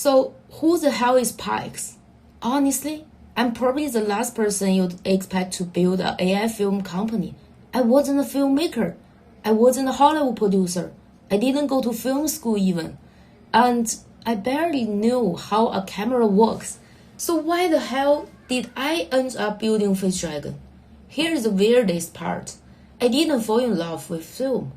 So who the hell is Pikes? Honestly, I'm probably the last person you'd expect to build an AI film company. I wasn't a filmmaker. I wasn't a Hollywood producer. I didn't go to film school even. And I barely knew how a camera works. So why the hell did I end up building FizzDragon? Here's the weirdest part. I didn't fall in love with film.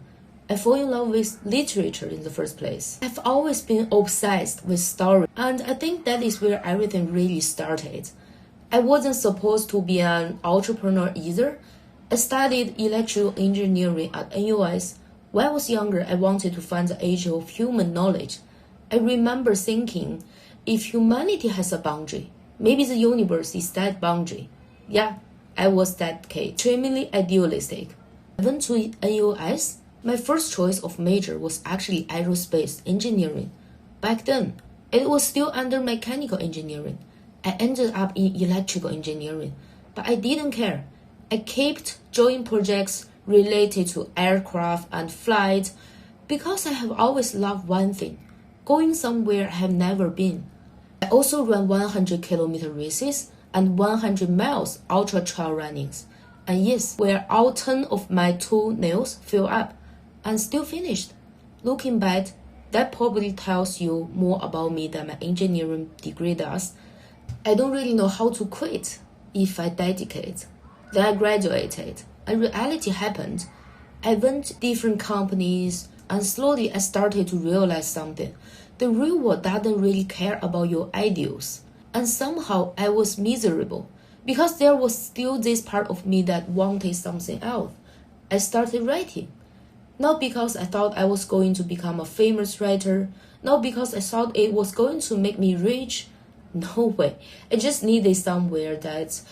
I fell in love with literature in the first place. I've always been obsessed with story, and I think that is where everything really started. I wasn't supposed to be an entrepreneur either. I studied electrical engineering at NUS. When I was younger, I wanted to find the age of human knowledge. I remember thinking, if humanity has a boundary, maybe the universe is that boundary. Yeah, I was that kid, extremely idealistic. I went to NUS. My first choice of major was actually aerospace engineering. Back then, it was still under mechanical engineering. I ended up in electrical engineering, but I didn't care. I kept joining projects related to aircraft and flight because I have always loved one thing, going somewhere I have never been. I also ran 100-kilometer races and 100 miles ultra trail runnings. And yes, where all 10 of my toenails fell up and still finished. Looking back, that probably tells you more about me than my engineering degree does. I don't really know how to quit if I dedicate. Then I graduated, and reality happened. I went to different companies, and slowly I started to realize something. The real world doesn't really care about your ideals. And somehow I was miserable, because there was still this part of me that wanted something else. I started writing. Not because I thought I was going to become a famous writer, not because I thought it was going to make me rich. No way. I just needed somewhere that's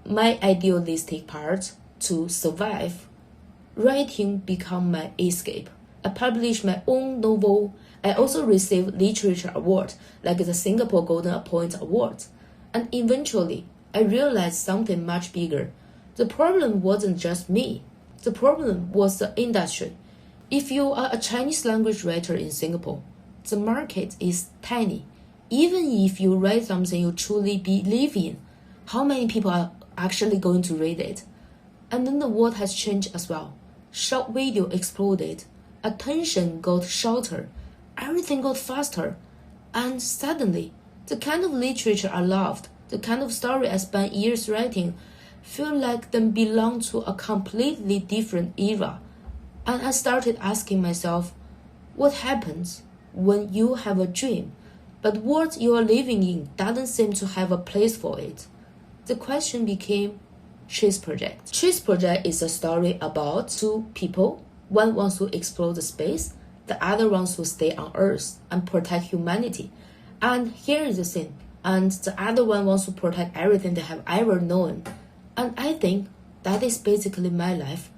my idealistic part to survive. Writing became my escape. I published my own novel. I also received literature awards like the Singapore Golden Appointment Award. And eventually, I realized something much bigger. The problem wasn't just me. The problem was the industry. If you are a Chinese language writer in Singapore, the market is tiny. Even if you write something you truly believe in, how many people are actually going to read it? And then the world has changed as well. Short video exploded. Attention got shorter. Everything got faster. And suddenly, the kind of literature I loved, the kind of story I spent years writing, feel like them belong to a completely different era. And I started asking myself, what happens when you have a dream, but what you are living in doesn't seem to have a place for it? The question became Cheese Project. Cheese Project is a story about two people. One wants to explore the space, the other wants to stay on Earth and protect humanity. And here is the thing. And the other one wants to protect everything they have ever known. And I think that is basically my life.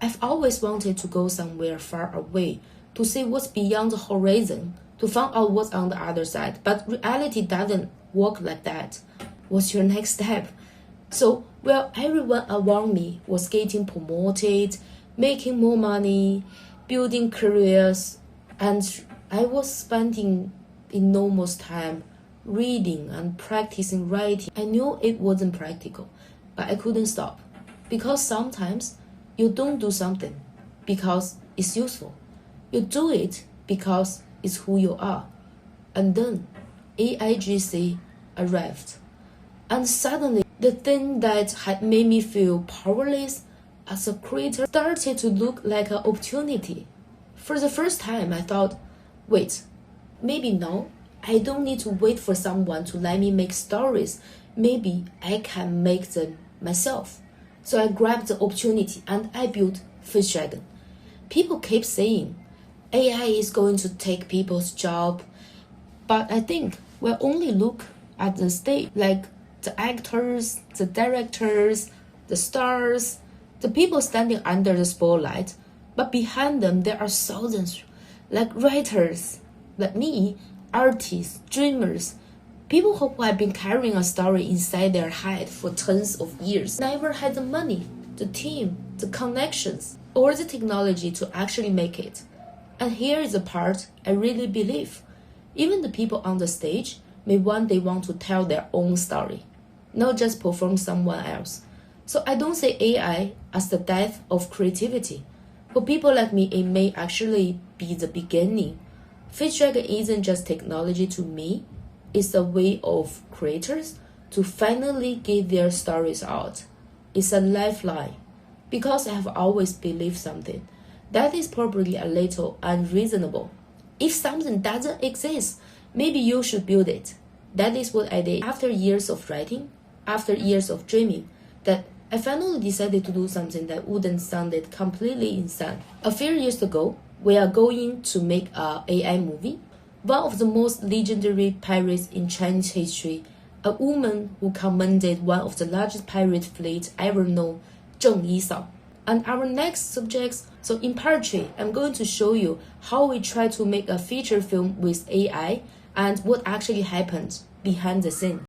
I've always wanted to go somewhere far away, to see what's beyond the horizon, to find out what's on the other side. But reality doesn't work like that. What's your next step? So, while everyone around me was getting promoted, making more money, building careers, and I was spending enormous time reading and practicing writing, I knew it wasn't practical, but I couldn't stop. Because sometimes you don't do something because it's useful. You do it because it's who you are. And then AIGC arrived. And suddenly, the thing that had made me feel powerless as a creator started to look like an opportunity. For the first time, I thought, wait, maybe no, I don't need to wait for someone to let me make stories. Maybe I can make them myself. So I grabbed the opportunity and I built FizzDragon. People keep saying AI is going to take people's job, but I think we'll only look at the stage, like the actors, the directors, the stars, the people standing under the spotlight. But behind them, there are thousands, like writers, like me, artists, dreamers, people who have been carrying a story inside their head for tens of years, never had the money, the team, the connections, or the technology to actually make it. And here is the part I really believe. Even the people on the stage may one day want to tell their own story, not just perform someone else. So I don't say AI as the death of creativity. For people like me, it may actually be the beginning. FizzDragon isn't just technology to me, it's a way of creators to finally get their stories out. It's a lifeline. Because I have always believed something that is probably a little unreasonable. If something doesn't exist, maybe you should build it. That is what I did after years of writing, after years of dreaming, that I finally decided to do something that wouldn't sound completely insane. A few years ago, we are going to make an AI movie. One of the most legendary pirates in Chinese history, a woman who commanded one of the largest pirate fleets ever known, Zheng Yisao. And our next subjects, so in part 3, I'm going to show you how we try to make a feature film with AI and what actually happened behind the scene.